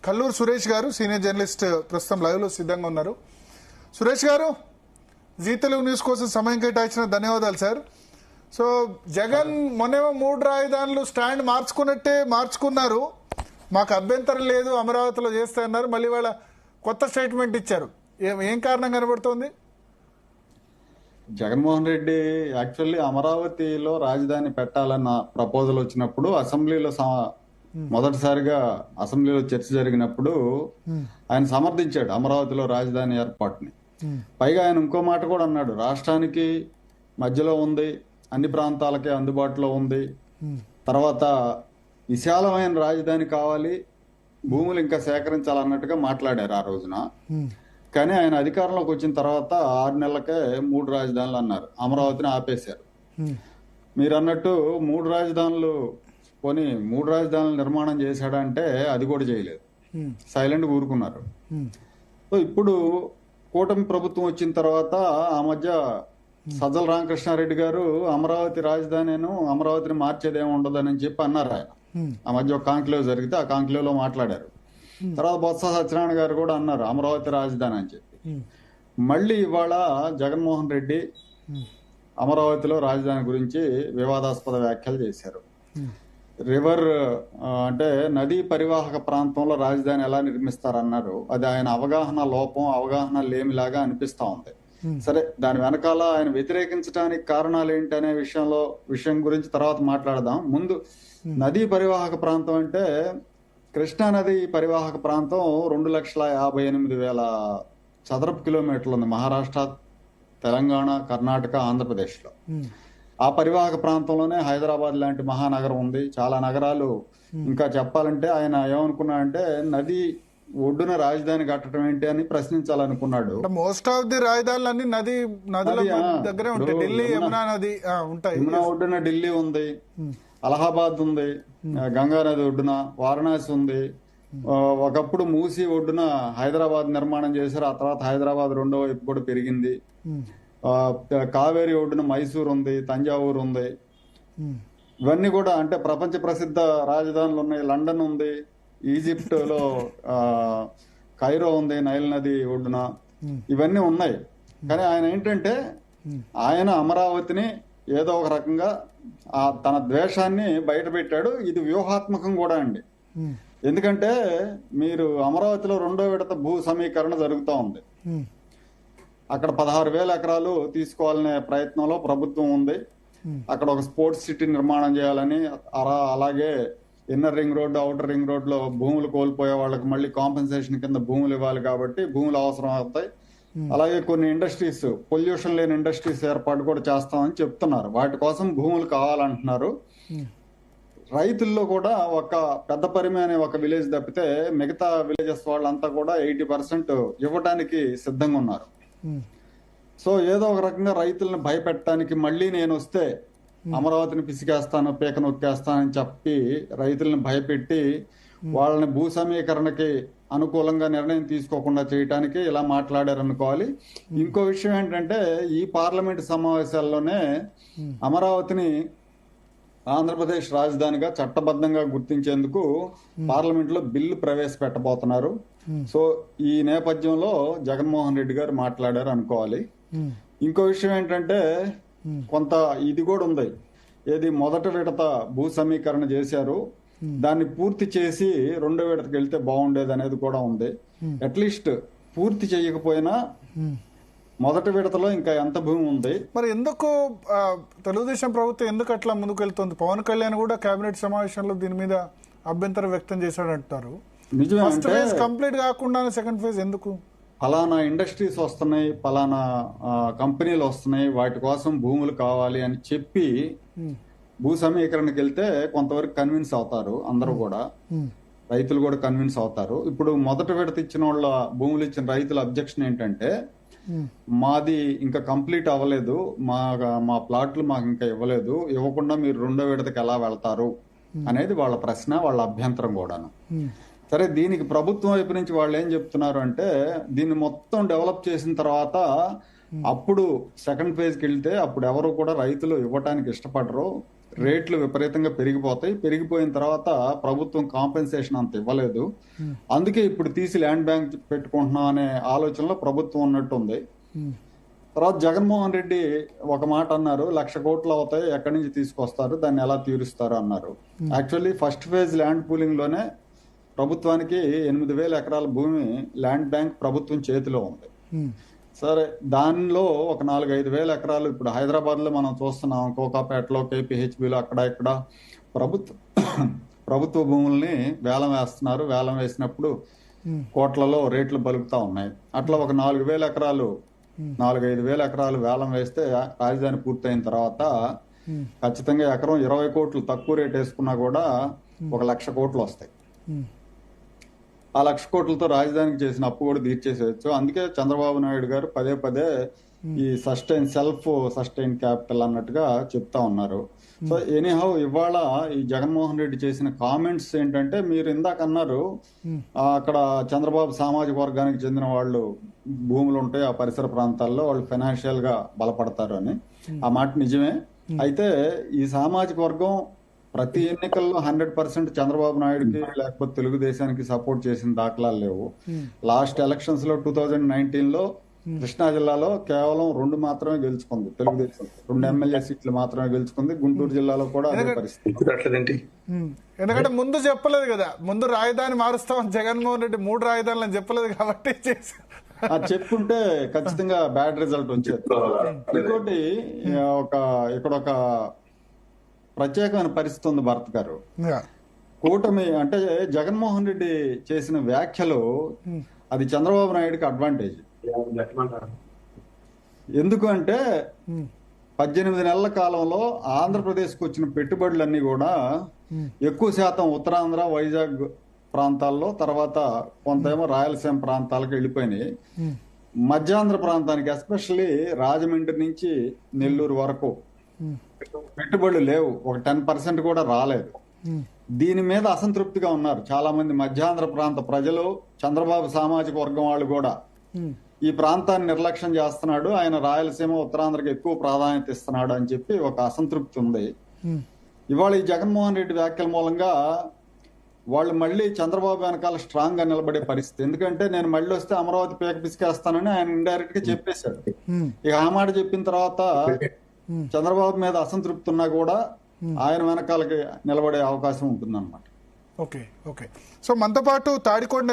కల్లూరు సురేష్ గారు senior journalist ప్రస్తుతం live లో సిద్ధంగా ఉన్నారు. సురేష్ గారు, జీ తెలుగు న్యూస్ కోసం సమయం కేటాయించిన ధన్యవాదాలు సార్. సో జగన్ మొన్నేమో 3 రాజధానులు స్టాండ్ మార్చుకున్నట్టే మార్చుకున్నారు, మాకు అభ్యంతరం లేదు అమరావతిలో చేస్తే అన్నారు. మళ్ళీ వాళ్ళ కొత్త స్టేట్మెంట్ ఇచ్చారు. ఏం కారణం కనబడుతోంది? జగన్మోహన్ రెడ్డి యాక్చువల్లీ అమరావతిలో రాజధాని పెట్టాలన్న ప్రపోజల్ వచ్చినప్పుడు అసెంబ్లీలో మొదటిసారిగా అసెంబ్లీలో చర్చ జరిగినప్పుడు ఆయన సమర్థించాడు అమరావతిలో రాజధాని ఏర్పాటుని. పైగా ఆయన ఇంకో మాట కూడా అన్నాడు, రాష్ట్రానికి మధ్యలో ఉంది, అన్ని ప్రాంతాలకే అందుబాటులో ఉంది, తర్వాత విశాలమైన రాజధాని కావాలి, భూములు ఇంకా సేకరించాలన్నట్టుగా మాట్లాడారు ఆ రోజున. కానీ ఆయన అధికారంలోకి వచ్చిన తర్వాత 6 నెలలకే 3 రాజధానులు అన్నారు, అమరావతిని ఆపేశారు. మీరు అన్నట్టు 3 రాజధానులు కొని 3 రాజధానులు నిర్మాణం చేశాడంటే అది కూడా చేయలేదు, సైలెంట్ ఊరుకున్నారు. సో ఇప్పుడు కూటమి ప్రభుత్వం వచ్చిన తర్వాత ఆ మధ్య సజ్జల రామకృష్ణారెడ్డి గారు అమరావతి రాజధానిను అమరావతిని మార్చేదేమి ఉండదని చెప్పి అన్నారు. ఆయన ఆ మధ్య ఒక కాంక్లేవ్ జరిగితే ఆ కాంక్లేవ్లో మాట్లాడారు. తర్వాత బొత్స సత్యనారాయణ గారు కూడా అన్నారు అమరావతి రాజధాని అని చెప్పి. మళ్ళీ ఇవాళ జగన్మోహన్ రెడ్డి అమరావతిలో రాజధాని గురించి వివాదాస్పద వ్యాఖ్యలు చేశారు. రివర్ అంటే నదీ పరివాహక ప్రాంతంలో రాజధాని ఎలా నిర్మిస్తారన్నారు. అది ఆయన అవగాహన లోపం, అవగాహన లేమిలాగా అనిపిస్తా ఉంది. సరే, దాని వెనకాల ఆయన వ్యతిరేకించడానికి కారణాలు ఏంటి అనే విషయం గురించి తర్వాత మాట్లాడదాం. ముందు నదీ పరివాహక ప్రాంతం అంటే కృష్ణా నది పరివాహక ప్రాంతం 2,58,000 చదరపు కిలోమీటర్లు ఉంది మహారాష్ట్ర, తెలంగాణ, కర్ణాటక, ఆంధ్రప్రదేశ్ లో. ఆ పరివాహక ప్రాంతంలోనే హైదరాబాద్ లాంటి మహానగరం ఉంది, చాలా నగరాలు. ఇంకా చెప్పాలంటే ఆయన ఏమనుకున్నాడంటే నది ఒడ్డున రాజధాని కట్టడం ఏంటి అని ప్రశ్నించాలనుకున్నాడు. మోస్ట్ ఆఫ్ ది రాజధానులన్నీ నది దగ్గరే ఉంటాయి. ఢిల్లీ, యమునా నది ఉంటాయి. యమునా ఒడ్డున ఢిల్లీ ఉంది, అలహాబాద్ ఉంది, గంగా నది ఒడ్డున వారణాసి ఉంది. ఒకప్పుడు మూసీ ఒడ్డున హైదరాబాద్ నిర్మాణం చేశారు, ఆ తర్వాత హైదరాబాద్ రెండో వైపు కూడా పెరిగింది. కావేరీ ఒడ్డున మైసూర్ ఉంది, తంజావూరు ఉంది. ఇవన్నీ కూడా అంటే ప్రపంచ ప్రసిద్ధ రాజధానులు ఉన్నాయి. లండన్ ఉంది, ఈజిప్ట్ లో కైరో ఉంది, నైల్ నది ఒడ్డున. ఇవన్నీ ఉన్నాయి. కానీ ఆయన ఏంటంటే ఆయన అమరావతిని ఏదో ఒక రకంగా తన ద్వేషాన్ని బయట పెట్టాడు. ఇది వ్యూహాత్మకం కూడా అండి. ఎందుకంటే మీరు అమరావతిలో 2వ విడత భూ సమీకరణ జరుగుతూ ఉంది. అక్కడ 16,000 ఎకరాలు తీసుకోవాలనే ప్రయత్నంలో ప్రభుత్వం ఉంది. అక్కడ ఒక స్పోర్ట్స్ సిటీ నిర్మాణం చేయాలని, అలాగే inner ring road, outer ring road లో భూములు కోల్పోయే వాళ్ళకి మళ్ళీ కాంపెన్సేషన్ కింద భూములు ఇవ్వాలి కాబట్టి భూములు అవసరం అవుతాయి. అలాగే కొన్ని ఇండస్ట్రీస్, పొల్యూషన్ లేని ఇండస్ట్రీస్ ఏర్పాటు కూడా చేస్తామని చెప్తున్నారు. వాటి కోసం భూములు కావాలంటున్నారు. రైతుల్లో కూడా ఒక పెద్దపరిమి అనే ఒక విలేజ్ తప్పితే మిగతా విలేజెస్ వాళ్ళంతా కూడా 80% ఇవ్వడానికి సిద్ధంగా ఉన్నారు. సో ఏదో ఒక రకంగా రైతులను భయపెట్టడానికి మళ్ళీ నేను వస్తే అమరావతిని పిసికేస్తాను, పీక నొక్కేస్తానని చెప్పి రైతులను భయపెట్టి వాళ్ళని భూ సమీకరణకి అనుకూలంగా నిర్ణయం తీసుకోకుండా చేయడానికి ఇలా మాట్లాడారనుకోవాలి. ఇంకో విషయం ఏంటంటే ఈ పార్లమెంట్ సమావేశాల్లోనే అమరావతిని ఆంధ్రప్రదేశ్ రాజధానిగా చట్టబద్ధంగా గుర్తించేందుకు పార్లమెంట్ లో బిల్లు ప్రవేశపెట్టబోతున్నారు. సో ఈ నేపథ్యంలో జగన్మోహన్ రెడ్డి గారు మాట్లాడారు అనుకోవాలి. ఇంకో విషయం ఏంటంటే కొంత ఇది కూడా ఉంది, ఏది మొదటి విడత భూ సమీకరణ చేశారు, దాన్ని పూర్తి చేసి 2వ విడతకి వెళ్తే బాగుండేది అనేది కూడా ఉంది. అట్లీస్ట్ పూర్తి చేయకపోయినా మొదటి విడతలో ఇంకా ఎంత భూమి ఉంది. మరి ఎందుకు తెలుగుదేశం ప్రభుత్వం ఎందుకు అట్లా ముందుకు వెళ్తుంది? పవన్ కళ్యాణ్ కూడా కేబినెట్ సమావేశంలో దీని మీద అభ్యంతరం వ్యక్తం చేశాడంటారు. నిజమే, ఫస్ట్ ఫేజ్ కంప్లీట్ కాకుండా సెకండ్ ఫేజ్ ఎందుకు? ఫలానా ఇండస్ట్రీస్ వస్తున్నాయి, ఫలానా కంపెనీలు వస్తున్నాయి, వాటి కోసం భూములు కావాలి అని చెప్పి భూ సమీకరణకి వెళ్తే కొంతవరకు కన్విన్స్ అవుతారు అందరూ కూడా, రైతులు కూడా కన్విన్స్ అవుతారు. ఇప్పుడు మొదటి విడత ఇచ్చిన వాళ్ళ భూములు ఇచ్చిన రైతుల అబ్జెక్షన్ ఏంటంటే మాది ఇంకా కంప్లీట్ అవ్వలేదు, మా ప్లాట్లు మాకు ఇంకా ఇవ్వలేదు, ఇవ్వకుండా మీరు 2వ విడతకి ఎలా వెళ్తారు అనేది వాళ్ళ ప్రశ్న, వాళ్ళ అభ్యంతరం కూడాను. సరే, దీనికి ప్రభుత్వం వైపు నుంచి వాళ్ళు ఏం చెప్తున్నారు అంటే దీన్ని మొత్తం డెవలప్ చేసిన తర్వాత అప్పుడు సెకండ్ ఫేజ్కి వెళ్తే అప్పుడు ఎవరు కూడా రైతులు ఇవ్వటానికి ఇష్టపడరు, రేట్లు విపరీతంగా పెరిగిపోతాయి. పెరిగిపోయిన తర్వాత ప్రభుత్వం కాంపెన్సేషన్ అంత ఇవ్వలేదు. అందుకే ఇప్పుడు తీసి ల్యాండ్ బ్యాంక్ పెట్టుకుంటున్నాం అనే ఆలోచనలో ప్రభుత్వం ఉన్నట్టుంది. తర్వాత జగన్మోహన్ రెడ్డి ఒక మాట అన్నారు, 1,00,000 కోట్లు అవుతాయి, ఎక్కడి నుంచి తీసుకొస్తారు, దాన్ని ఎలా తీరుస్తారు అన్నారు. Actually first phase land pooling లోనే ప్రభుత్వానికి 8,000 ఎకరాల భూమి ల్యాండ్ బ్యాంక్ ప్రభుత్వం చేతిలో ఉంది. సరే, దానిలో ఒక 4-5 వేల ఎకరాలు ఇప్పుడు హైదరాబాద్ లో మనం చూస్తున్నాం, కోకాపేటలో, KPHBలో అక్కడ ఇక్కడ ప్రభుత్వ భూముల్ని వేలం వేస్తున్నారు. వేలం వేసినప్పుడు కోట్లలో రేట్లు పలుకుతా ఉన్నాయి. అట్లా ఒక 4,000 ఎకరాలు 4-5 వేల ఎకరాలు వేలం వేస్తే రాజధాని పూర్తయిన తర్వాత ఖచ్చితంగా ఎకరం 20 కోట్లు తక్కువ రేట్ వేసుకున్నా కూడా 1,00,000 కోట్లు వస్తాయి. ఆ 1,00,000 కోట్లతో రాజధానికి చేసిన అప్పు కూడా తీర్చేసేయచ్చు. అందుకే చంద్రబాబు నాయుడు గారు పదే పదే ఈ సెల్ఫ్ సస్టైన్ క్యాపిటల్ అన్నట్టుగా చెప్తా ఉన్నారు. సో ఎనీహౌ ఇవాళ ఈ జగన్మోహన్ రెడ్డి చేసిన కామెంట్స్ ఏంటంటే, మీరు ఇందాక అన్నారు అక్కడ చంద్రబాబు సామాజిక వర్గానికి చెందిన వాళ్ళు భూములు ఉంటాయి ఆ పరిసర ప్రాంతాల్లో, వాళ్ళు ఫైనాన్షియల్ గా బలపడతారు అని. ఆ మాట నిజమే. అయితే ఈ సామాజిక వర్గం ప్రతి ఎన్నికల్లో 100% చంద్రబాబు నాయుడుకి లేకపోతే తెలుగుదేశానికి సపోర్ట్ చేసిన దాఖలాలు లేవు. లాస్ట్ ఎలక్షన్స్ లో 2019లో కృష్ణా జిల్లాలో కేవలం 2 మాత్రమే గెలుచుకుంది తెలుగుదేశం. 2 ఎమ్మెల్యే సీట్లు మాత్రమే గెలుచుకుంది. గుంటూరు జిల్లాలో కూడా అదే పరిస్థితి. ఎందుకంటే ముందు చెప్పలేదు కదా, ముందు రాజధాని మారుస్తామని జగన్మోహన్ రెడ్డి 3 రాజధానులు అని చెప్పలేదు కాబట్టి చెప్పుంటే ఖచ్చితంగా బ్యాడ్ రిజల్ట్ వచ్చేది. ఇంకోటి ఇక్కడ ఒక ప్రత్యేకమైన పరిస్థితి ఉంది భరత్ గారు. కూటమి అంటే జగన్మోహన్ రెడ్డి చేసిన వ్యాఖ్యలు అది చంద్రబాబు నాయుడుకి అడ్వాంటేజ్. ఎందుకు అంటే 18 నెలల కాలంలో ఆంధ్రప్రదేశ్కి వచ్చిన పెట్టుబడులన్నీ కూడా ఎక్కువ శాతం ఉత్తరాంధ్ర, వైజాగ్ ప్రాంతాల్లో, తర్వాత కొంతేమో రాయలసీమ ప్రాంతాలకు వెళ్ళిపోయినాయి. మధ్యాంధ్ర ప్రాంతానికి ఎస్పెషల్లీ రాజమండ్రి నుంచి నెల్లూరు వరకు పెట్టుబడులు లేవు. ఒక 10% కూడా రాలేదు. దీని మీద అసంతృప్తిగా ఉన్నారు చాలా మంది మధ్యాంధ్ర ప్రాంత ప్రజలు. చంద్రబాబు సామాజిక వర్గం వాళ్ళు కూడా ఈ ప్రాంతాన్ని నిర్లక్ష్యం చేస్తున్నాడు, ఆయన రాయలసీమ, ఉత్తరాంధ్రకి ఎక్కువ ప్రాధాన్యత ఇస్తున్నాడు అని చెప్పి ఒక అసంతృప్తి ఉంది. ఇవాళ ఈ జగన్మోహన్ రెడ్డి వ్యాఖ్యల మూలంగా వాళ్ళు మళ్ళీ చంద్రబాబు వెనకాల స్ట్రాంగ్ గా నిలబడే పరిస్థితి. ఎందుకంటే నేను మళ్ళీ వస్తే అమరావతి పేక పిసికేస్తానని ఆయన ఇండైరెక్ట్ గా చెప్పేశాడు. ఇక ఆ మాట చెప్పిన తర్వాత చంద్రబాబు మీద అసంతృప్తి ఉన్నా కూడా ఆయన వెనకాలకి నిలబడే అవకాశం ఉంటుందన్నమాట. ఓకే. సో మనతో పాటు తాడికొండ